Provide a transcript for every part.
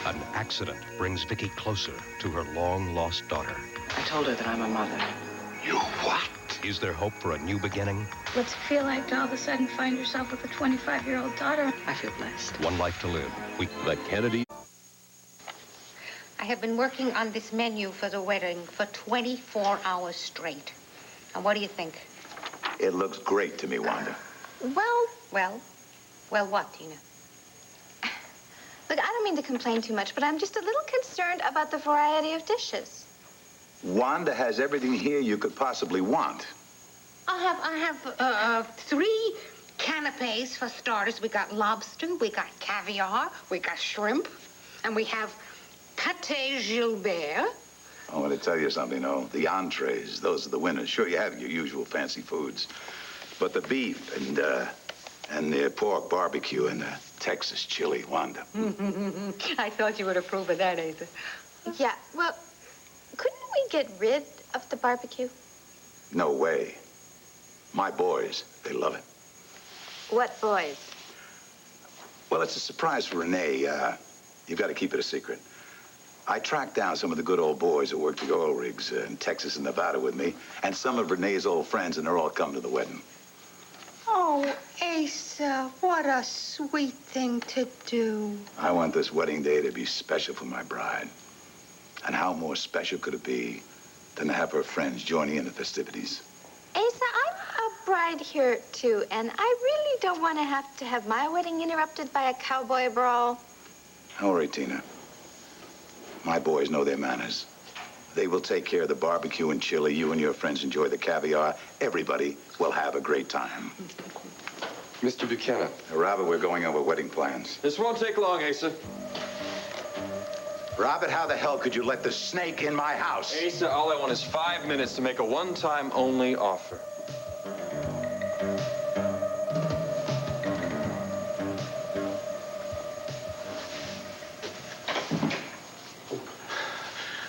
An accident brings Vicky closer to her long-lost daughter. I told her that I'm a mother. You what? Is there hope for a new beginning? What's it feel like to all of a sudden find yourself with a 25-year-old daughter? I feel blessed. One life to live. The Kennedy. I have been working on this menu for the wedding for 24 hours straight. And what do you think? It looks great to me, Wanda. Well, what, Tina? Look, I don't mean to complain too much, but I'm just a little concerned about the variety of dishes. Wanda has everything here you could possibly want. I have 3 canapes for starters. We got lobster, we got caviar, we got shrimp, and we have pâté Gilbert. I want to tell you something, though. The entrees, those are the winners. Sure, you have your usual fancy foods. But the beef and the pork barbecue and the Texas chili, Wanda. I thought you would approve of that, Asa. Yeah, well, couldn't we get rid of the barbecue? No way. My boys, they love it. What boys? Well, it's a surprise for Renee. You've got to keep it a secret. I tracked down some of the good old boys who worked the oil rigs in Texas and Nevada with me, and some of Renee's old friends, and they're all coming to the wedding. Oh, Asa, what a sweet thing to do. I want this wedding day to be special for my bride. And how more special could it be than to have her friends joining in the festivities? Asa, I'm a bride here, too, and I really don't want to have my wedding interrupted by a cowboy brawl. Don't worry, Tina. My boys know their manners. They will take care of the barbecue and chili. You and your friends enjoy the caviar. Everybody will have a great time. Mr. Buchanan. Robert, we're going over wedding plans. This won't take long, Asa. Robert, how the hell could you let the snake in my house? Asa, all I want is 5 minutes to make a one-time only offer.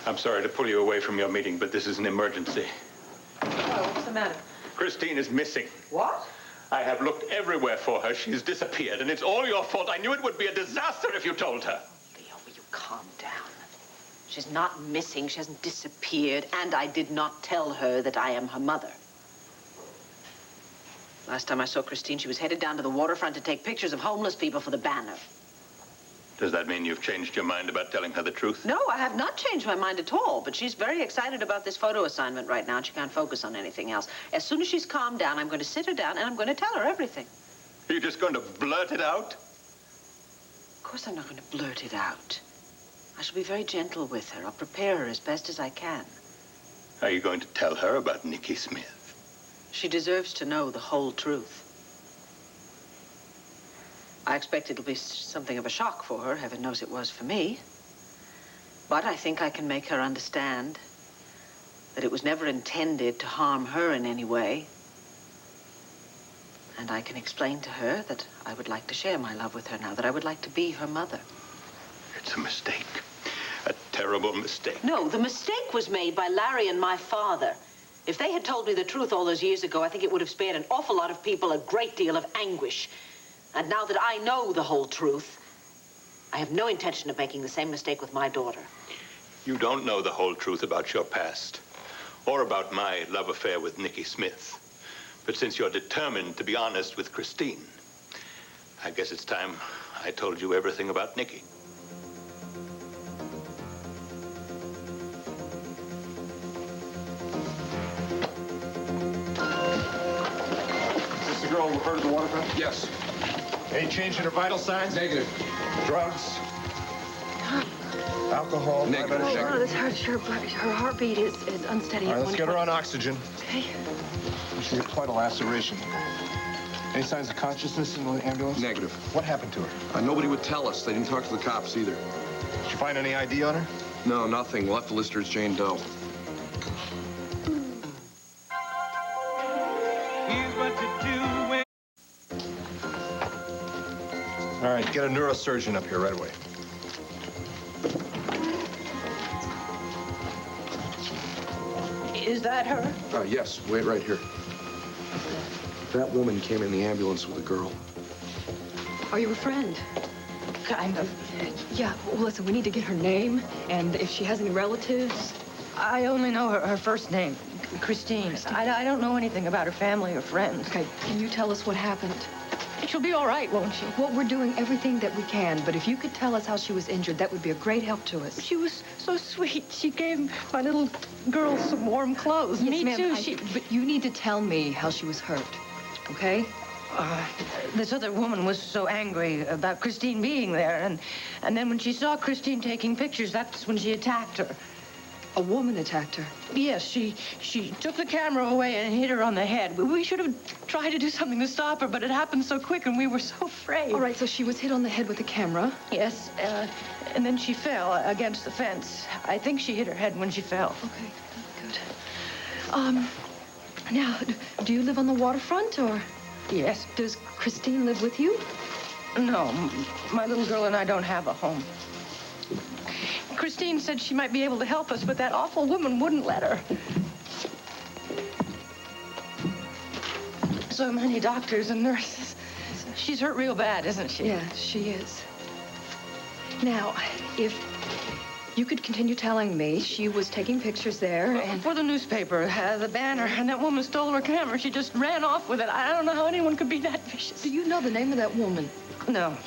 I'm sorry to pull you away from your meeting, but this is an emergency. Oh, what's the matter? Christine is missing. What? I have looked everywhere for her. She's disappeared, and it's all your fault. I knew it would be a disaster if you told her. Leo, will you calm down? She's not missing. She hasn't disappeared, and I did not tell her that I am her mother. Last time I saw Christine, she was headed down to the waterfront to take pictures of homeless people for the banner. Does that mean you've changed your mind about telling her the truth? No, I have not changed my mind at all, but she's very excited about this photo assignment right now, and she can't focus on anything else. As soon as she's calmed down, I'm going to sit her down, and I'm going to tell her everything. Are you just going to blurt it out? Of course I'm not going to blurt it out. I shall be very gentle with her. I'll prepare her as best as I can. Are you going to tell her about Nicky Smith? She deserves to know the whole truth. I expect it'll be something of a shock for her. Heaven knows it was for me. But I think I can make her understand that it was never intended to harm her in any way. And I can explain to her that I would like to share my love with her now, that I would like to be her mother. It's a mistake. A terrible mistake. No, the mistake was made by Larry and my father. If they had told me the truth all those years ago, I think it would have spared an awful lot of people a great deal of anguish. And now that I know the whole truth, I have no intention of making the same mistake with my daughter. You don't know the whole truth about your past, or about my love affair with Nicky Smith. But since you're determined to be honest with Christine, I guess it's time I told you everything about Nicky. Is this the girl who heard of the waterfront? Yes. Any change in her vital signs? Negative. Drugs? Alcohol? Negative. Her heartbeat is unsteady. All right, let's get her on oxygen. Okay. She had quite a laceration. Any signs of consciousness in the ambulance? Negative. What happened to her? Nobody would tell us. They didn't talk to the cops either. Did you find any ID on her? No, nothing. We'll have to list her as Jane Doe. All right, get a neurosurgeon up here right away. Is that her? Yes, wait right here. That woman came in the ambulance with a girl. Are you a friend? Kind of. Yeah, well, listen, we need to get her name, and if she has any relatives. I only know her first name, Christine. I don't know anything about her family or friends. Okay, can you tell us what happened? She'll be all right, won't she? Well, we're doing everything that we can, but if you could tell us how she was injured, that would be a great help to us. She was so sweet. She gave my little girl some warm clothes. Yes, Me ma'am, too. But you need to tell me how she was hurt, okay? This other woman was so angry about Christine being there, and then when she saw Christine taking pictures, that's when she attacked her. A woman attacked her? Yes, she took the camera away and hit her on the head. We should have tried to do something to stop her, but it happened so quick and we were so afraid. All right, so she was hit on the head with a camera? Yes, and then she fell against the fence. I think she hit her head when she fell. Okay, good. Now, do you live on the waterfront, or? Yes. Does Christine live with you? No, my little girl and I don't have a home. Christine said she might be able to help us, but that awful woman wouldn't let her. So many doctors and nurses. She's hurt real bad, isn't she? Yeah, she is. Now, if you could continue telling me, she was taking pictures there and... For the newspaper, the banner, and that woman stole her camera. She just ran off with it. I don't know how anyone could be that vicious. Do you know the name of that woman? No.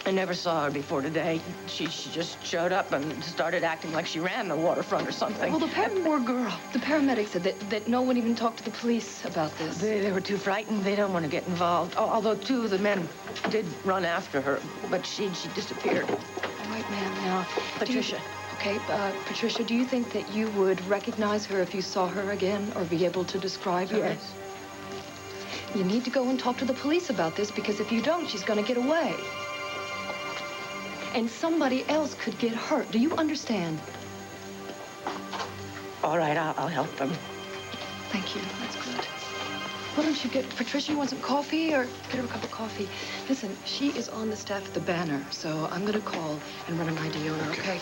I never saw her before today. She just showed up and started acting like she ran the waterfront or something. Well, poor girl. The paramedics said that no one even talked to the police about this. They were too frightened. They don't want to get involved. Although two of the men did run after her, but she disappeared. All right, ma'am. Now, Patricia. Patricia, do you think that you would recognize her if you saw her again or be able to describe her? Yes. You need to go and talk to the police about this, because if you don't, she's going to get away. And somebody else could get hurt. Do you understand? All right, I'll help them. Thank you. That's good. Why don't you get Patricia, you want some coffee, or get her a cup of coffee? Listen, she is on the staff at the Banner, so I'm going to call and run an ID on her, okay?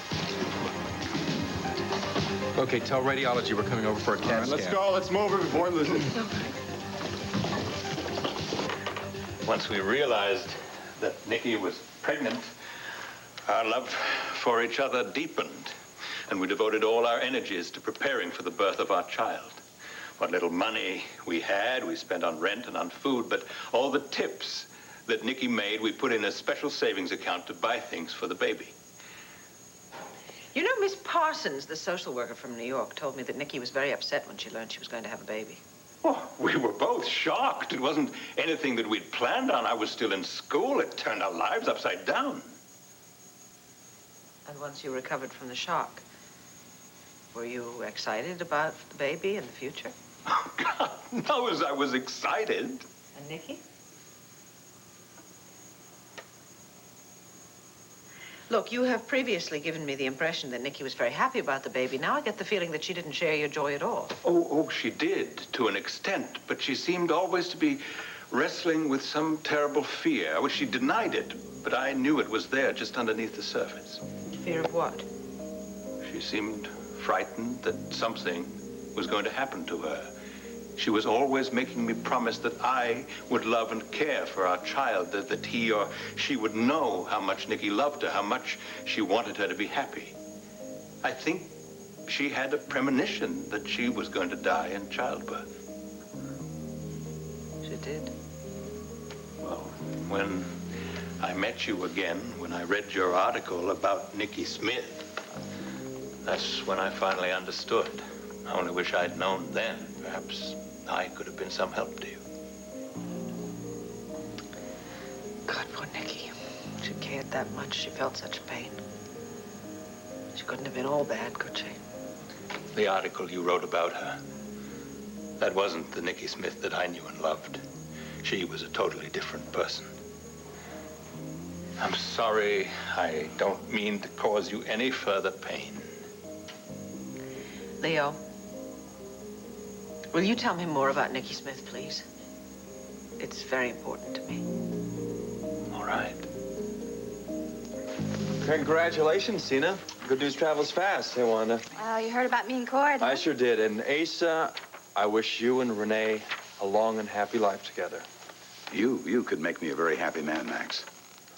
Okay, tell radiology we're coming over for a CAT scan. Let's go. Let's move her before Lizzie. Once we realized that Nikki was pregnant, our love for each other deepened, and we devoted all our energies to preparing for the birth of our child. What little money we had, we spent on rent and on food, but all the tips that Nikki made, we put in a special savings account to buy things for the baby. You know, Miss Parsons, the social worker from New York, told me that Nikki was very upset when she learned she was going to have a baby. Oh, we were both shocked. It wasn't anything that we'd planned on. I was still in school. It turned our lives upside down. And once you recovered from the shock, were you excited about the baby and the future? Oh, God knows I was excited. And Nikki? Look, you have previously given me the impression that Nikki was very happy about the baby. Now I get the feeling that she didn't share your joy at all. Oh, she did, to an extent. But she seemed always to be wrestling with some terrible fear. Well, she denied it, but I knew it was there just underneath the surface. Fear of what? She seemed frightened that something was going to happen to her. She was always making me promise that I would love and care for our child, that he or she would know how much Nikki loved her, how much she wanted her to be happy. I think she had a premonition that she was going to die in childbirth. She did? Well, when I met you again, when I read your article about Nikki Smith, that's when I finally understood. I only wish I'd known then. Perhaps I could have been some help to you. God, poor Nikki. She cared that much. She felt such pain. She couldn't have been all bad, could she? The article you wrote about her, that wasn't the Nikki Smith that I knew and loved. She was a totally different person. I'm sorry. I don't mean to cause you any further pain. Leo, will you tell me more about Nikki Smith, please? It's very important to me. All right. Congratulations, Tina. Good news travels fast. Hey, Wanda. You heard about me and Cord? I sure did. And Asa, I wish you and Renee a long and happy life together. You could make me a very happy man, Max.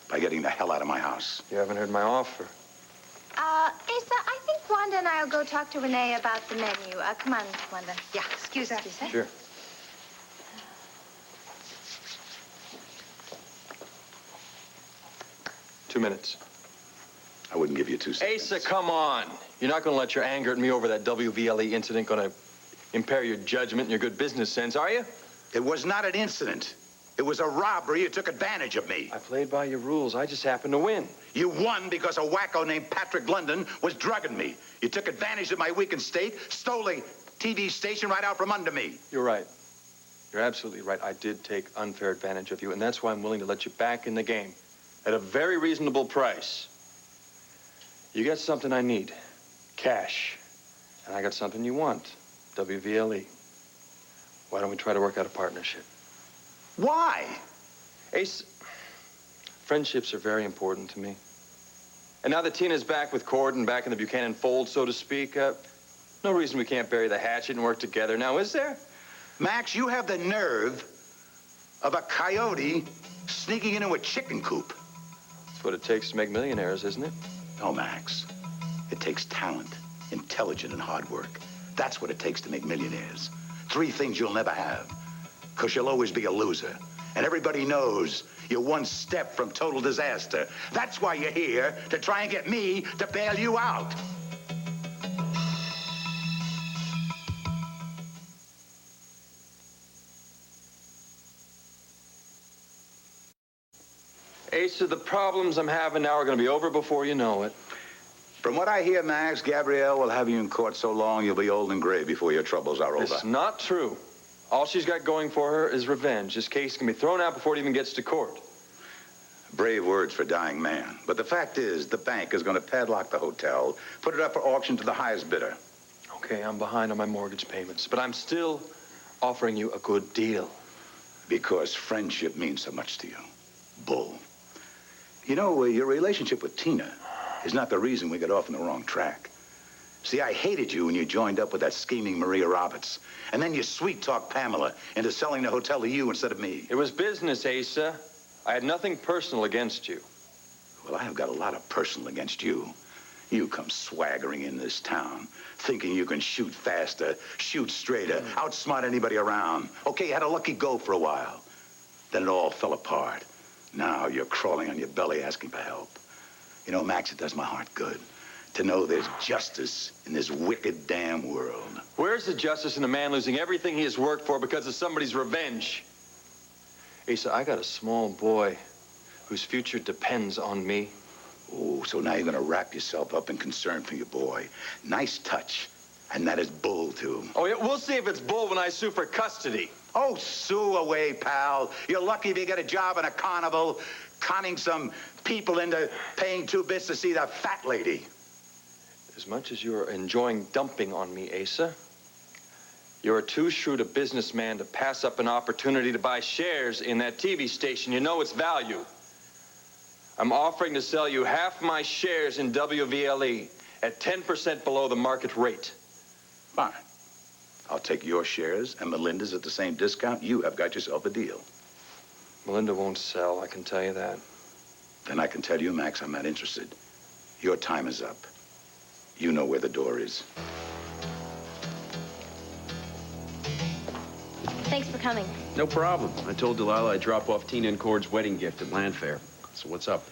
by getting the hell out of my house. You haven't heard my offer. Asa, I think Wanda and I will go talk to Renee about the menu. Come on, Wanda. Yeah, excuse us. Sure. Two minutes. I wouldn't give you 2 seconds. Asa, come on. You're not going to let your anger at me over that WVLE incident going to impair your judgment and your good business sense, are you? It was not an incident. It was a robbery. You took advantage of me. I played by your rules. I just happened to win. You won because a wacko named Patrick London was drugging me. You took advantage of my weakened state, stole a TV station right out from under me. You're right. You're absolutely right. I did take unfair advantage of you, and that's why I'm willing to let you back in the game at a very reasonable price. You got something I need, cash, and I got something you want, WVLE. Why don't we try to work out a partnership? Why? Ace, friendships are very important to me. And now that Tina's back with Cord and back in the Buchanan fold, so to speak, no reason we can't bury the hatchet and work together now, is there? Max, you have the nerve of a coyote sneaking into a chicken coop. That's what it takes to make millionaires, isn't it? No, Max. It takes talent, intelligence, and hard work. That's what it takes to make millionaires. 3 things you'll never have, because you'll always be a loser. And everybody knows you're one step from total disaster. That's why you're here, to try and get me to bail you out. Asa, the problems I'm having now are going to be over before you know it. From what I hear, Max, Gabrielle will have you in court so long you'll be old and gray before your troubles are over. It's not true. All she's got going for her is revenge. This case can be thrown out before it even gets to court. Brave words for a dying man. But the fact is, the bank is going to padlock the hotel, put it up for auction to the highest bidder. Okay, I'm behind on my mortgage payments, but I'm still offering you a good deal. Because friendship means so much to you. Bull. You know, your relationship with Tina is not the reason we got off on the wrong track. See, I hated you when you joined up with that scheming Maria Roberts. And then you sweet-talked Pamela into selling the hotel to you instead of me. It was business, Asa. I had nothing personal against you. Well, I have got a lot of personal against you. You come swaggering in this town, thinking you can shoot faster, shoot straighter, outsmart anybody around. Okay, you had a lucky go for a while. Then it all fell apart. Now you're crawling on your belly asking for help. You know, Max, it does my heart good to know there's justice in this wicked damn world. Where's the justice in a man losing everything he has worked for because of somebody's revenge? Asa, I got a small boy whose future depends on me. Oh, so now you're gonna wrap yourself up in concern for your boy. Nice touch. And that is bull, too. Oh, yeah, we'll see if it's bull when I sue for custody. Oh, sue away, pal. You're lucky if you get a job in a carnival, conning some people into paying 2 bits to see the fat lady. As much as you're enjoying dumping on me, Asa, you're too shrewd a businessman to pass up an opportunity to buy shares in that TV station. You know its value. I'm offering to sell you half my shares in WVLE at 10% below the market rate. Fine. I'll take your shares and Melinda's at the same discount. You have got yourself a deal. Melinda won't sell, I can tell you that. Then I can tell you, Max, I'm not interested. Your time is up. You know where the door is. Thanks for coming. No problem. I told Delilah I'd drop off Tina and Cord's wedding gift at Landfair. So what's up?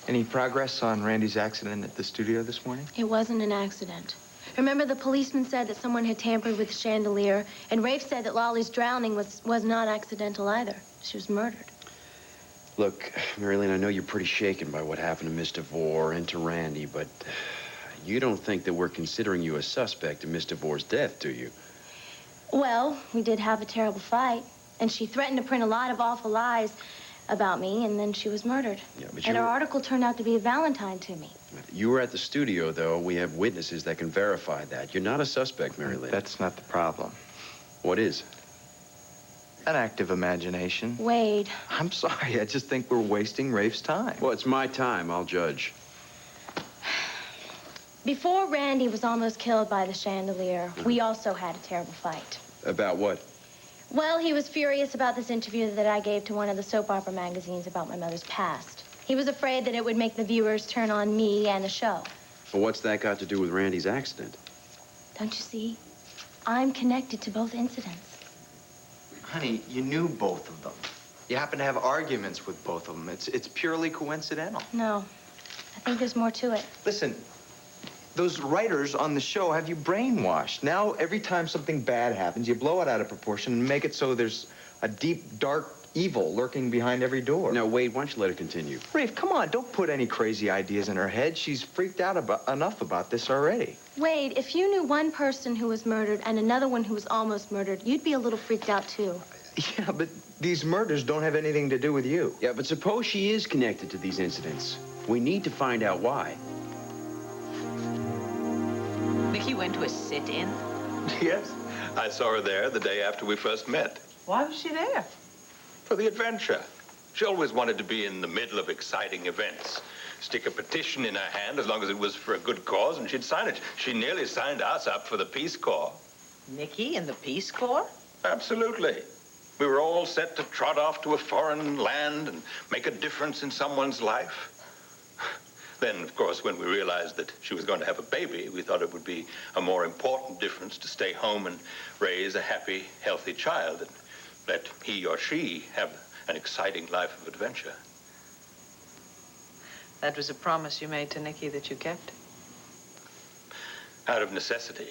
Any progress on Randy's accident at the studio this morning? It wasn't an accident. Remember the policeman said that someone had tampered with the chandelier, and Rafe said that Lolly's drowning was not accidental either. She was murdered. Look, Marilyn, I know you're pretty shaken by what happened to Miss DeVore and to Randy, but you don't think that we're considering you a suspect in Miss DeVore's death, do you? Well, we did have a terrible fight, and she threatened to print a lot of awful lies about me, and then she was murdered. Yeah, but and her article turned out to be a Valentine to me. You were at the studio, though. We have witnesses that can verify that. You're not a suspect, Mary Lynn. That's not the problem. What is? An active imagination. Wade. I'm sorry. I just think we're wasting Rafe's time. Well, it's my time. I'll judge. Before Randy was almost killed by the chandelier, we also had a terrible fight. About what? Well, he was furious about this interview that I gave to one of the soap opera magazines about my mother's past. He was afraid that it would make the viewers turn on me and the show. Well, what's that got to do with Randy's accident? Don't you see? I'm connected to both incidents. Honey, you knew both of them. You happen to have arguments with both of them. It's purely coincidental. No, I think there's more to it. Listen, those writers on the show have you brainwashed. Now, every time something bad happens, you blow it out of proportion and make it so there's a deep, dark evil lurking behind every door. Now, Wade, why don't you let her continue? Rafe, come on, don't put any crazy ideas in her head. She's freaked out enough about this already. Wade, if you knew one person who was murdered and another one who was almost murdered, you'd be a little freaked out, too. Yeah, but these murders don't have anything to do with you. Yeah, but suppose she is connected to these incidents. We need to find out why. Mickey went to a sit-in? Yes, I saw her there the day after we first met. Why was she there? For the adventure. She always wanted to be in the middle of exciting events. Stick a petition in her hand as long as it was for a good cause, and she'd sign it. She nearly signed us up for the Peace Corps. Mickey in the Peace Corps? Absolutely. We were all set to trot off to a foreign land and make a difference in someone's life. Then, of course, when we realized that she was going to have a baby, we thought it would be a more important difference to stay home and raise a happy, healthy child and let he or she have an exciting life of adventure. That was a promise you made to Nicky that you kept? Out of necessity.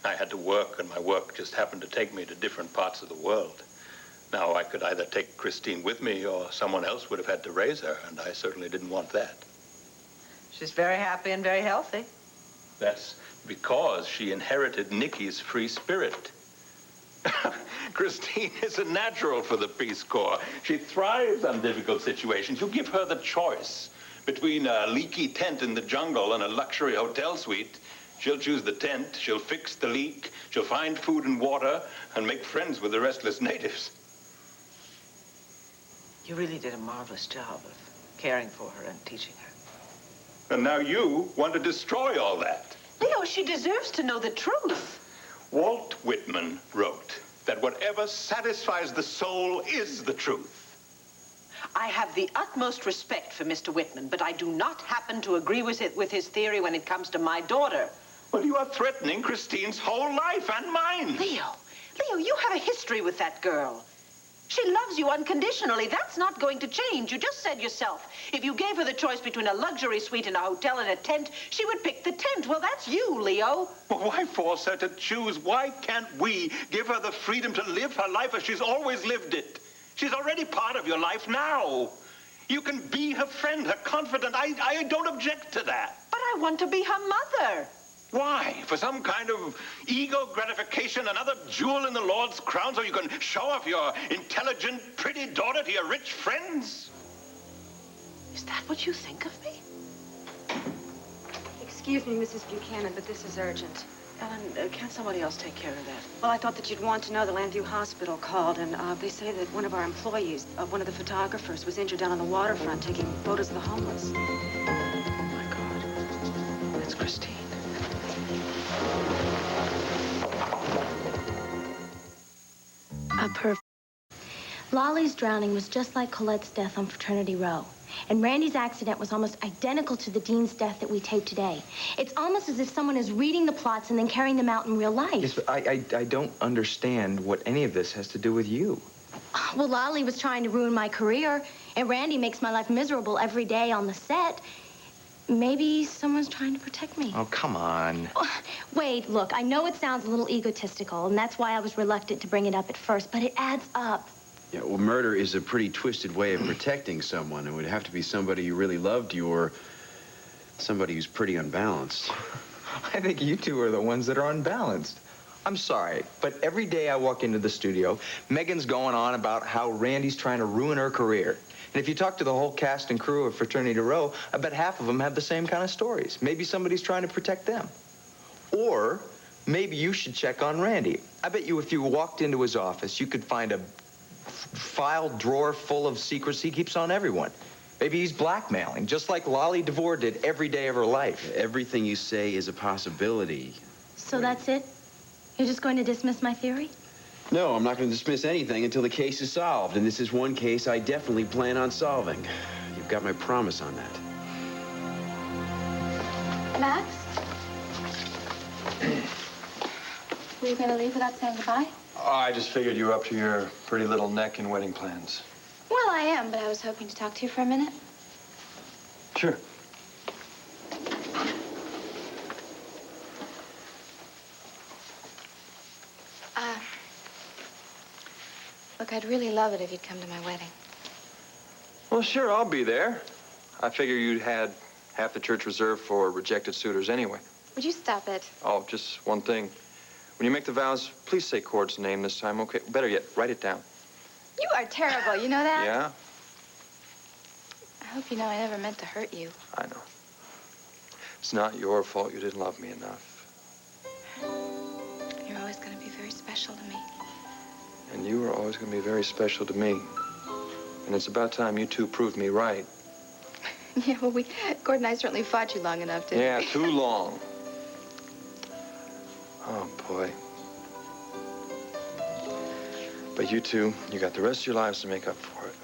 I had to work, and my work just happened to take me to different parts of the world. Now, I could either take Christine with me, or someone else would have had to raise her, and I certainly didn't want that. She's very happy and very healthy. That's because she inherited Nicky's free spirit. Christine is a natural for the Peace Corps. She thrives on difficult situations. You give her the choice between a leaky tent in the jungle and a luxury hotel suite. She'll choose the tent, she'll fix the leak, she'll find food and water, and make friends with the restless natives. You really did a marvelous job of caring for her and teaching her. And now you want to destroy all that. Leo, she deserves to know the truth. Walt Whitman wrote that whatever satisfies the soul is the truth. I have the utmost respect for Mr. Whitman, but I do not happen to agree with his theory when it comes to my daughter. But you are threatening Christine's whole life and mine. Leo, you have a history with that girl. She loves you unconditionally. That's not going to change. You just said yourself, if you gave her the choice between a luxury suite in a hotel and a tent, she would pick the tent. Well, that's you, Leo. Well, why force her to choose? Why can't we give her the freedom to live her life as she's always lived it? She's already part of your life now. You can be her friend, her confidant. I don't object to that. But I want to be her mother. Why? For some kind of ego gratification, another jewel in the Lord's crown so you can show off your intelligent, pretty daughter to your rich friends? Is that what you think of me? Excuse me, Mrs. Buchanan, but this is urgent. Ellen, can't somebody else take care of that? Well, I thought that you'd want to know the Landview Hospital called, and they say that one of our employees, one of the photographers, was injured down on the waterfront taking photos of the homeless. Oh, my God. That's Christine. Perfect. Lolly's drowning was just like Colette's death on Fraternity Row. And Randy's accident was almost identical to the Dean's death that we taped today. It's almost as if someone is reading the plots and then carrying them out in real life. Yes, but I don't understand what any of this has to do with you. Well, Lolly was trying to ruin my career, and Randy makes my life miserable every day on the set. Maybe someone's trying to protect me. Oh, come on. Wade, look, I know it sounds a little egotistical, and that's why I was reluctant to bring it up at first, but it adds up. Yeah, well, murder is a pretty twisted way of protecting someone. It would have to be somebody who really loved you or somebody who's pretty unbalanced. I think you two are the ones that are unbalanced. I'm sorry, but every day I walk into the studio, Megan's going on about how Randy's trying to ruin her career. And if you talk to the whole cast and crew of Fraternity Row, I bet half of them have the same kind of stories. Maybe somebody's trying to protect them. Or maybe you should check on Randy. I bet you if you walked into his office, you could find a file drawer full of secrets he keeps on everyone. Maybe he's blackmailing, just like Lolly DeVore did every day of her life. Everything you say is a possibility. So that's it? You're just going to dismiss my theory? No, I'm not going to dismiss anything until the case is solved, and this is one case I definitely plan on solving. You got my promise on that. Max? Were you going to leave without saying goodbye? Oh, I just figured you were up to your pretty little neck in wedding plans. Well, I am, but I was hoping to talk to you for a minute. Sure. Look, I'd really love it if you'd come to my wedding. Well, sure, I'll be there. I figure you had half the church reserved for rejected suitors anyway. Would you stop it? Oh, just one thing. When you make the vows, please say Cord's name this time, okay? Better yet, write it down. You are terrible, you know that? Yeah? I hope you know I never meant to hurt you. I know. It's not your fault you didn't love me enough. You're always going to be very special to me. And you are always going to be very special to me. And it's about time you two proved me right. Yeah, well, Gord and I certainly fought you long enough, didn't we? Yeah, too long. Oh, boy. But you two, you got the rest of your lives to make up for it.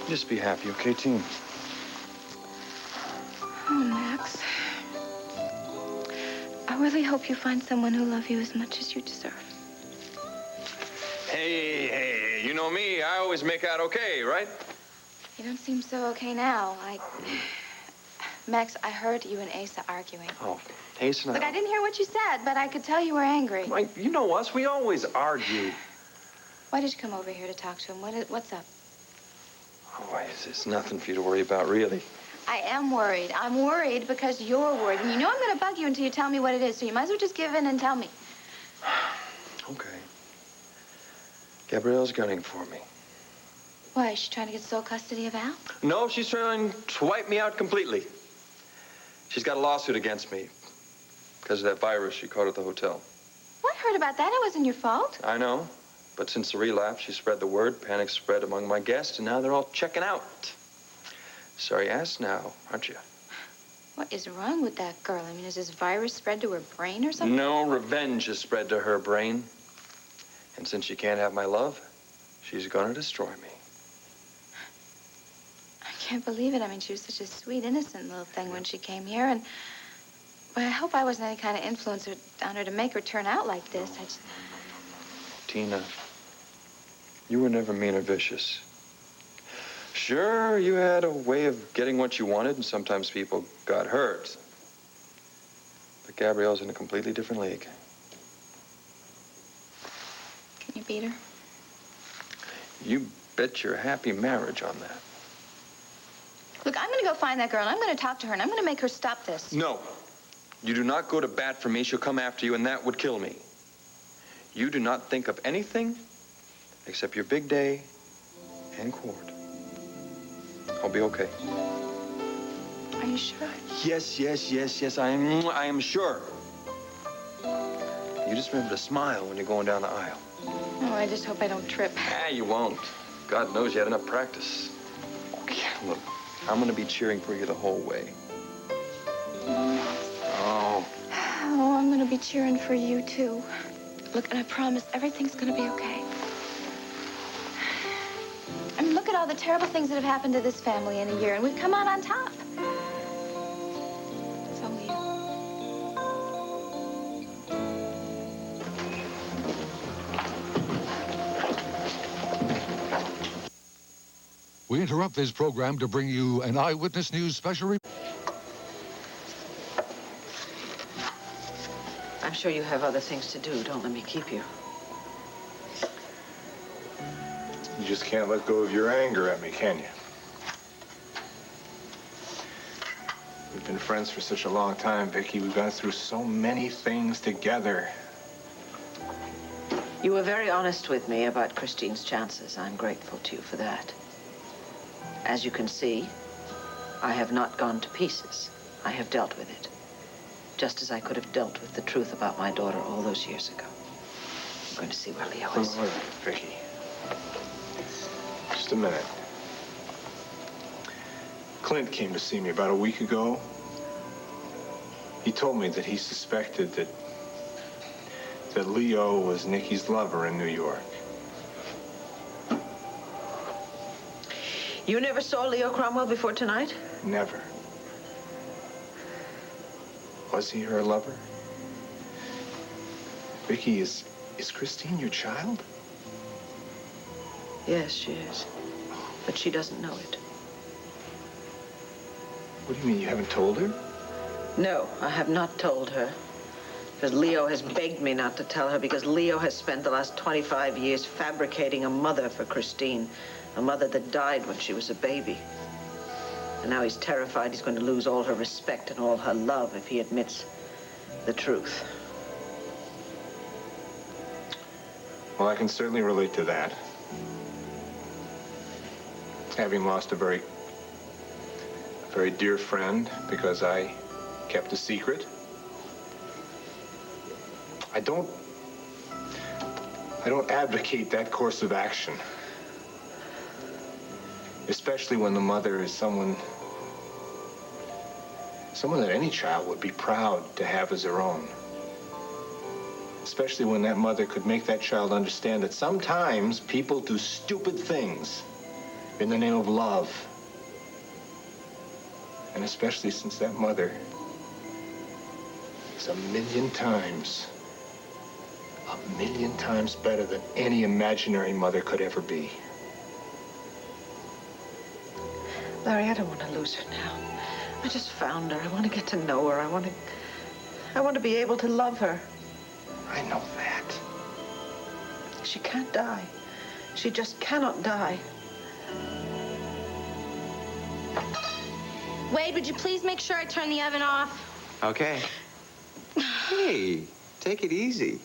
Just be happy, okay, team? Oh, Max. I really hope you find someone who loves you as much as you deserve. Hey, you know me. I always make out okay, right? You don't seem so okay now. Max, I heard you and Asa arguing. Oh, Asa and Look, I didn't hear what you said, but I could tell you were angry. Like, you know us. We always argue. Why did you come over here to talk to him? What's up? Oh, it's nothing for you to worry about, really. I am worried. I'm worried because you're worried. And you know I'm going to bug you until you tell me what it is, so you might as well just give in and tell me. Okay. Gabrielle's gunning for me. Why, is she trying to get sole custody of Al? No, she's trying to wipe me out completely. She's got a lawsuit against me because of that virus she caught at the hotel. What? Heard about that? It wasn't your fault. I know. But since the relapse, she spread the word, panic spread among my guests, and now they're all checking out. Sorry ass now, aren't you? What is wrong with that girl? I mean, is this virus spread to her brain or something? No, revenge has spread to her brain. And since she can't have my love, she's gonna destroy me. I can't believe it. I mean, she was such a sweet, innocent little thing when she came here, and... Well, I hope I wasn't any kind of influence on her to make her turn out like this. Tina, you were never mean or vicious. Sure, you had a way of getting what you wanted, and sometimes people got hurt. But Gabrielle's in a completely different league. Can you beat her? You bet your happy marriage on that. Look, I'm going to go find that girl, and I'm going to talk to her, and I'm going to make her stop this. No. You do not go to bat for me. She'll come after you, and that would kill me. You do not think of anything except your big day and Cord. I'll be okay. Are you sure? Yes, I am sure. You just remember to smile when you're going down the aisle. Oh, I just hope I don't trip. You won't. God knows you had enough practice. Okay, look, I'm gonna be cheering for you the whole way. Oh. Oh, I'm going to be cheering for you, too. Look, and I promise everything's going to be okay. I mean, look at all the terrible things that have happened to this family in a year, and we've come out on top. It's only you. We interrupt this program to bring you an Eyewitness News special report. I'm sure you have other things to do. Don't let me keep you. You just can't let go of your anger at me, can you? We've been friends for such a long time, Vicky. We've gone through so many things together. You were very honest with me about Christine's chances. I'm grateful to you for that. As you can see, I have not gone to pieces. I have dealt with it. Just as I could have dealt with the truth about my daughter all those years ago. I'm going to see where Leo is. Wait, Vicky. Just a minute. Clint came to see me about a week ago. He told me that he suspected that Leo was Nikki's lover in New York. You never saw Leo Cromwell before tonight? Never. Was he her lover? Vicky, is Christine your child? Yes, she is. But she doesn't know it. What do you mean, you haven't told her? No, I have not told her. Because Leo has begged me not to tell her, because Leo has spent the last 25 years fabricating a mother for Christine. A mother that died when she was a baby. And now he's terrified he's going to lose all her respect and all her love if he admits the truth. Well, I can certainly relate to that. Having lost a very dear friend because I kept a secret. I don't advocate that course of action. Especially when the mother is someone that any child would be proud to have as their own. Especially when that mother could make that child understand that sometimes people do stupid things in the name of love. And especially since that mother is a million times better than any imaginary mother could ever be. Larry, I don't want to lose her now. I just found her. I want to get to know her. I want to be able to love her. I know that. She can't die. She just cannot die. Wade, would you please make sure I turn the oven off? Okay. Hey, take it easy.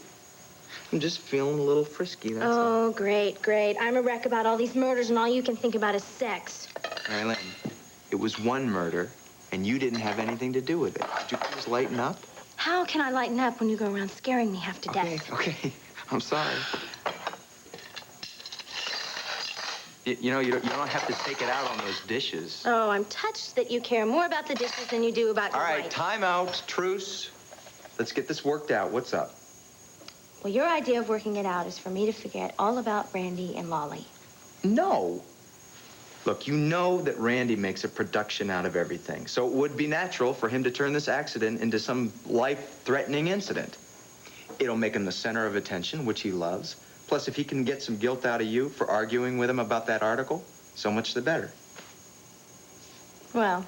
I'm just feeling a little frisky, that's all. Oh, great, great. I'm a wreck about all these murders, and all you can think about is sex. Marilyn, it was one murder, and you didn't have anything to do with it. Could you please lighten up? How can I lighten up when you go around scaring me half to death? Okay. I'm sorry. You know, you don't have to take it out on those dishes. Oh, I'm touched that you care more about the dishes than you do about your All right, wife. time out, truce. Let's get this worked out. What's up? Well, your idea of working it out is for me to forget all about Randy and Lolly. No. Look, you know that Randy makes a production out of everything, so it would be natural for him to turn this accident into some life-threatening incident. It'll make him the center of attention, which he loves. Plus, if he can get some guilt out of you for arguing with him about that article, so much the better. Well,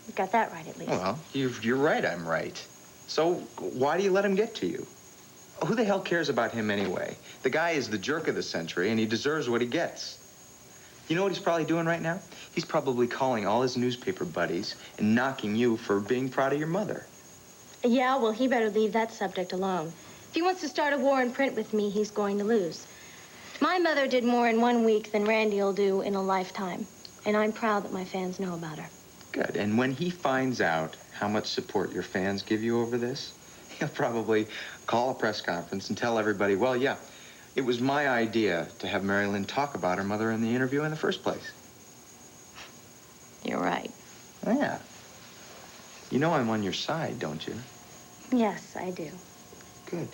you got that right, at least. Well, you're right, I'm right. So why do you let him get to you? Who the hell cares about him anyway? The guy is the jerk of the century, and he deserves what he gets. You know what he's probably doing right now? He's probably calling all his newspaper buddies and knocking you for being proud of your mother. Yeah, well, he better leave that subject alone. If he wants to start a war in print with me, he's going to lose. My mother did more in 1 week than Randy'll do in a lifetime. And I'm proud that my fans know about her. Good. And when he finds out how much support your fans give you over this, he'll probably call a press conference and tell everybody, well, yeah, it was my idea to have Mary Lynn talk about her mother in the interview in the first place. You're right. Yeah. You know I'm on your side, don't you? Yes, I do. Good.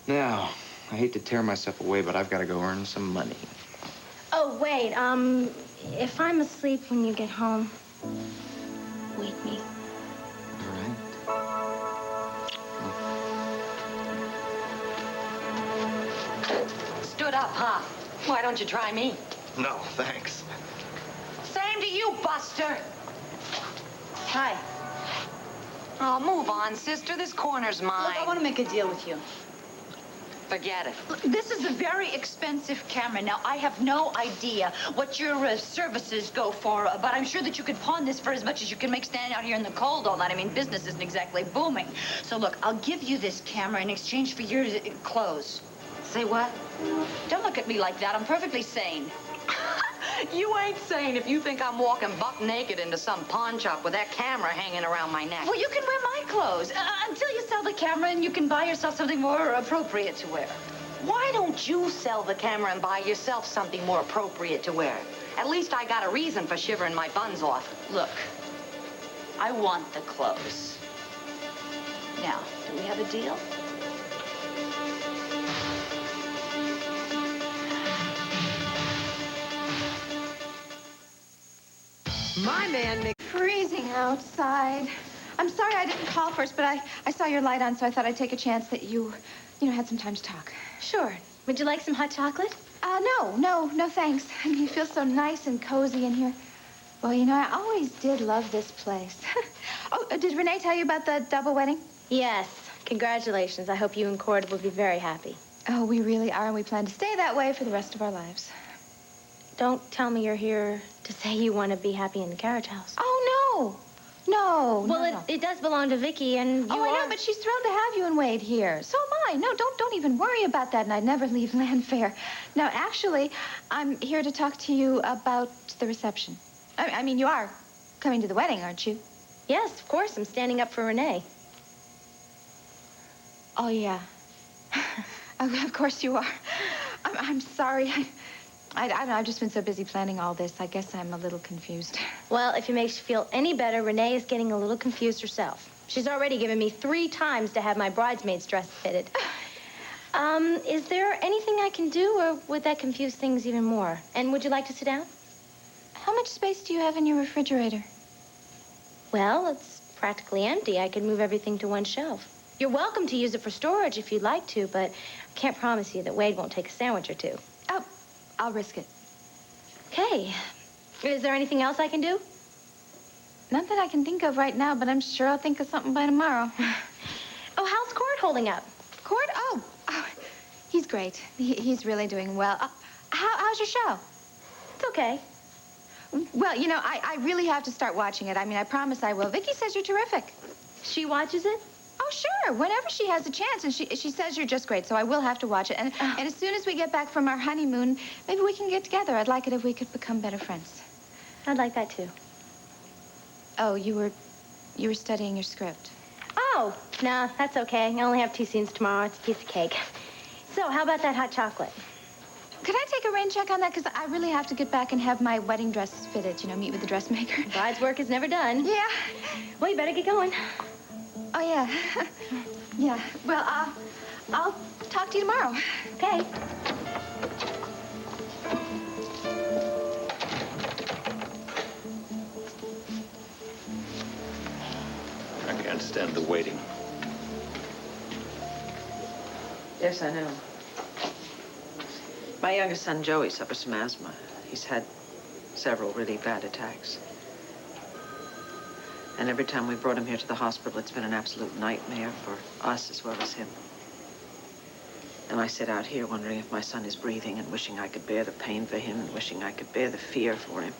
Now, I hate to tear myself away, but I've got to go earn some money. Oh, wait, if I'm asleep when you get home, wake me. All right. Stood up, huh? Why don't you try me? No, thanks. Same to you, Buster. Hi. Oh, move on, sister. This corner's mine. Look, I want to make a deal with you. Forget it. Look, this is a very expensive camera. Now, I have no idea what your services go for, but I'm sure that you could pawn this for as much as you can make standing out here in the cold all night. I mean, business isn't exactly booming. So, look, I'll give you this camera in exchange for your clothes. Say what? Don't look at me like that. I'm perfectly sane. You ain't sane if you think I'm walking buck naked into some pawn shop with that camera hanging around my neck. Well, you can wear my clothes until you sell the camera and you can buy yourself something more appropriate to wear. Why don't you sell the camera and buy yourself something more appropriate to wear? At least I got a reason for shivering my buns off. Look, I want the clothes. Now, do we have a deal? My man, Nick. Freezing outside. I'm sorry I didn't call first, but I saw your light on, so I thought I'd take a chance that you had some time to talk. Sure. Would you like some hot chocolate? No, thanks. I mean, it feels so nice and cozy in here. Well, I always did love this place. Oh, did Renee tell you about the double wedding? Yes. Congratulations. I hope you and Cord will be very happy. Oh, we really are, and we plan to stay that way for the rest of our lives. Don't tell me you're here to say you want to be happy in the carriage house. Oh, no. Well, it does belong to Vicky, and you I know, but she's thrilled to have you and Wade here. So am I. No, don't even worry about that, and I'd never leave Landfair. Now, actually, I'm here to talk to you about the reception. I mean, you are coming to the wedding, aren't you? Yes, of course. I'm standing up for Renee. Oh, yeah. Of course you are. I'm sorry. I don't know. I've just been so busy planning all this. I guess I'm a little confused. Well, if it makes you feel any better, Renee is getting a little confused herself. She's already given me 3 times to have my bridesmaid's dress fitted. Is there anything I can do, or would that confuse things even more? And would you like to sit down? How much space do you have in your refrigerator? Well, it's practically empty. I could move everything to one shelf. You're welcome to use it for storage if you'd like to, but I can't promise you that Wade won't take a sandwich or 2. Oh, I'll risk it. Okay. Is there anything else I can do? Not that I can think of right now, but I'm sure I'll think of something by tomorrow. Oh, how's Cord holding up? Cord? Oh, he's great. He's really doing well. How's your show? It's okay. Well, I really have to start watching it. I mean, I promise I will. Vicky says you're terrific. She watches it? Oh, sure. Whenever she has a chance, and she says you're just great, so I will have to watch it. And as soon as we get back from our honeymoon, maybe we can get together. I'd like it if we could become better friends. I'd like that, too. Oh, you were studying your script. Oh, no, that's okay. I only have 2 scenes tomorrow. It's a piece of cake. So, how about that hot chocolate? Could I take a rain check on that? Because I really have to get back and have my wedding dress fitted, meet with the dressmaker. Bride's work is never done. Yeah. Well, you better get going. Oh, yeah. Yeah. Well, I'll talk to you tomorrow. Okay. I can't stand the waiting. Yes, I know. My youngest son, Joey, suffers from asthma. He's had several really bad attacks. And every time we brought him here to the hospital, it's been an absolute nightmare for us as well as him. And I sit out here wondering if my son is breathing and wishing I could bear the pain for him and wishing I could bear the fear for him.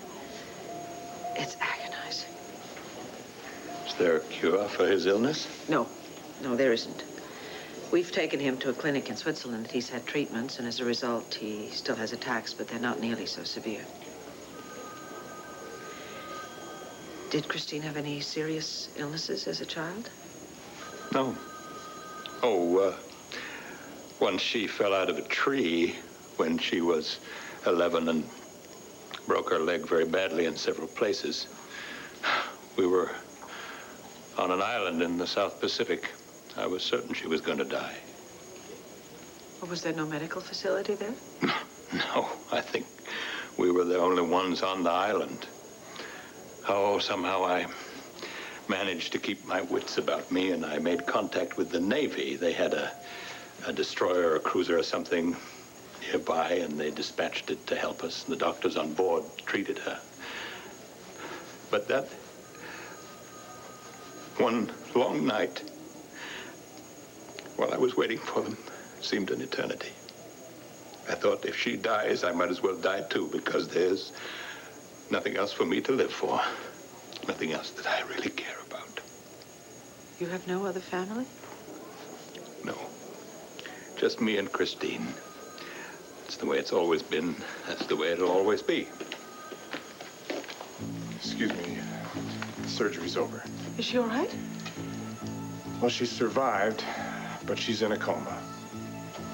It's agonizing. Is there a cure for his illness? No, there isn't. We've taken him to a clinic in Switzerland. He's had treatments, and as a result, he still has attacks, but they're not nearly so severe. Did Christine have any serious illnesses as a child? No. Oh, once she fell out of a tree when she was 11 and broke her leg very badly in several places. We were on an island in the South Pacific. I was certain she was going to die. Or was there no medical facility there? No, I think we were the only ones on the island. Oh, somehow I managed to keep my wits about me, and I made contact with the Navy. They had a destroyer or a cruiser or something nearby, and they dispatched it to help us. And the doctors on board treated her. But that one long night, while I was waiting for them, seemed an eternity. I thought if she dies, I might as well die too, because there's nothing else for me to live for. Nothing else that I really care about. You have no other family? No. Just me and Christine. It's the way it's always been. That's the way it'll always be. Excuse me. The surgery's over. Is she all right? Well, she survived, but she's in a coma.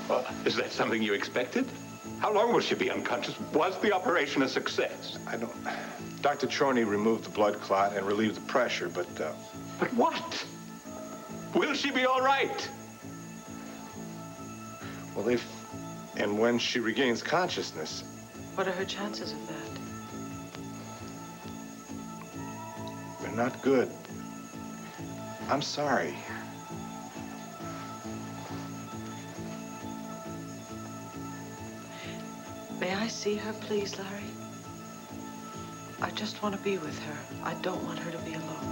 Well, is that something you expected? How long will she be unconscious? Was the operation a success? I don't... Dr. Chorney removed the blood clot and relieved the pressure, but... But what? Will she be all right? Well, if and when she regains consciousness... What are her chances of that? not good. I'm sorry. May I see her, please, Larry? I just want to be with her. I don't want her to be alone.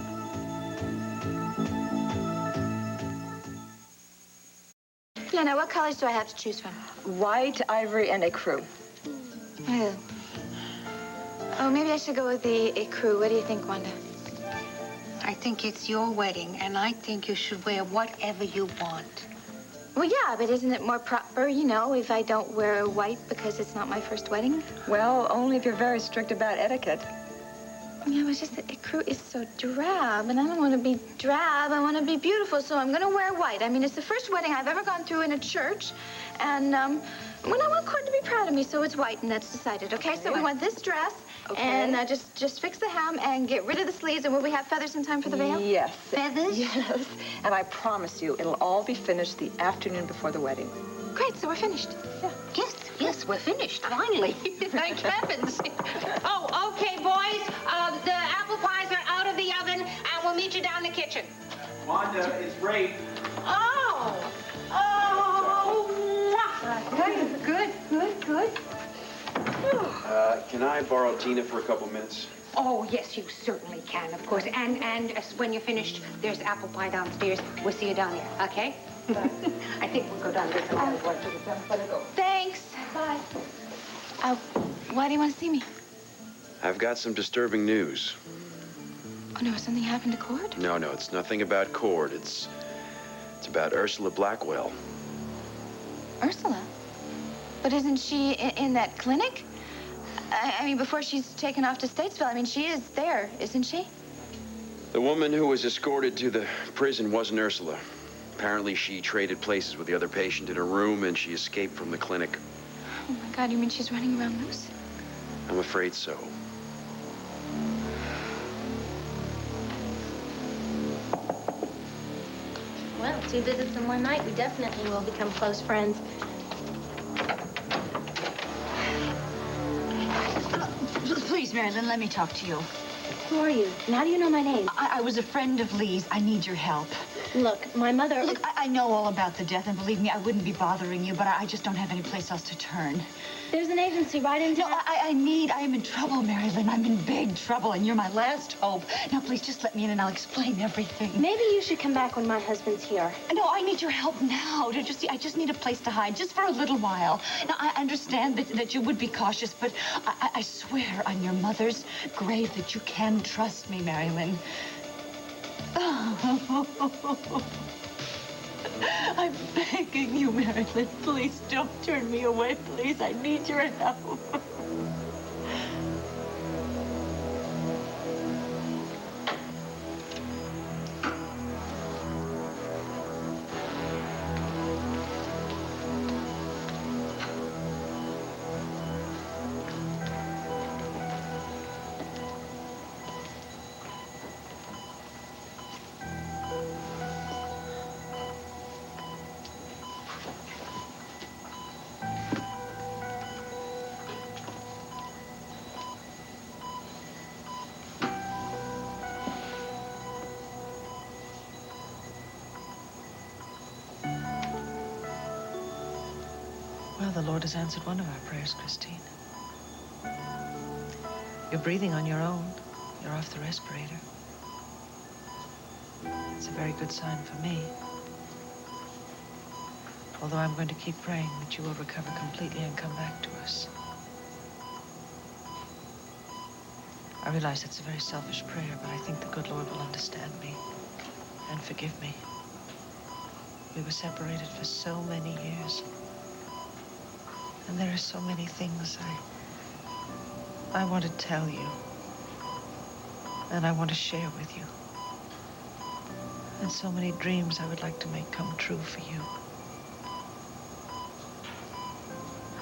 Yeah, now what colors do I have to choose from? White, ivory, and ecru. Oh, maybe I should go with the ecru. What do you think, Wanda? I think it's your wedding, and I think you should wear whatever you want. Well, yeah, but isn't it more proper, you know, if I don't wear white because it's not my first wedding? Well, only if you're very strict about etiquette. Yeah, it's just that ecru is so drab, and I don't want to be drab. I want to be beautiful, so I'm going to wear white. I mean, it's the first wedding I've ever gone through in a church, and well, I want Cord to be proud of me, so it's white, and that's decided, okay? So we want this dress, and just fix the hem and get rid of the sleeves, and will we have feathers in time for the veil? Yes. Feathers? Yes. And I promise you, it'll all be finished the afternoon before the wedding. Great, so we're finished. Yeah. Yes, we're finished, finally. Thank heavens. Oh, okay, boys. The apple pies are out of the oven, and we'll meet you down in the kitchen. Wanda, it's great. Oh. Good. Can I borrow Tina for a couple minutes? Oh, yes, you certainly can, of course. And when you're finished, there's apple pie downstairs. We'll see you down there, okay? I think we'll go down there. Thanks. Bye. Why do you want to see me? I've got some disturbing news. Oh, no, has something happened to Cord? No, it's nothing about Cord. It's about Ursula Blackwell. Ursula? But isn't she in that clinic? I mean, before she's taken off to Statesville, I mean, she is there, isn't she? The woman who was escorted to the prison wasn't Ursula. Apparently, she traded places with the other patient in her room, and she escaped from the clinic. Oh, my God, you mean she's running around loose? I'm afraid so. Well, 2 visits in one night, we definitely will become close friends. Please, Marilyn, let me talk to you. Who are you? And how do you know my name? I was a friend of Lee's. I need your help. Look, my mother... Look, I know all about the death, and believe me, I wouldn't be bothering you, but I just don't have any place else to turn. There's an agency right in town. No, I am in trouble, Marilyn. I'm in big trouble, and you're my last hope. Now, please, just let me in, and I'll explain everything. Maybe you should come back when my husband's here. No, I need your help now. I just need a place to hide, just for a little while. Now, I understand that you would be cautious, but I swear on your mother's grave that you can trust me, Marilyn. I'm begging you, Marilyn. Please don't turn me away, please. I need your help. Well, the Lord has answered one of our prayers, Christine. You're breathing on your own. You're off the respirator. It's a very good sign for me. Although I'm going to keep praying that you will recover completely and come back to us. I realize it's a very selfish prayer, but I think the good Lord will understand me and forgive me. We were separated for so many years. And there are so many things I want to tell you. And I want to share with you. And so many dreams I would like to make come true for you.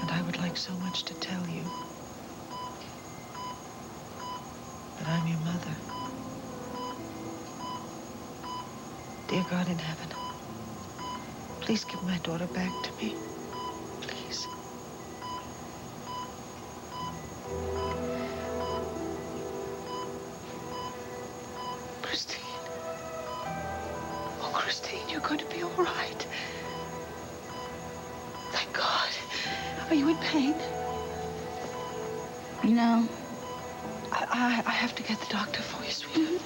And I would like so much to tell you that I'm your mother. Dear God in heaven, please give my daughter back to me. Please. Christine. Oh, Christine, you're going to be all right. Thank God. Are you in pain? No. I have to get the doctor for you, sweetheart.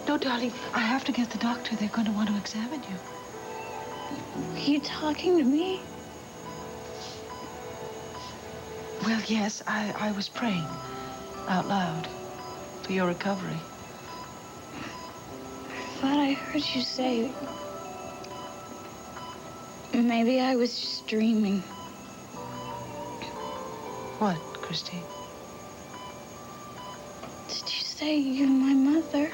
No, darling, I have to get the doctor. They're going to want to examine you. Are you talking to me? Well, yes, I was praying out loud for your recovery. I thought I heard you say... Maybe I was just dreaming. What, Christine? Did you say you're my mother?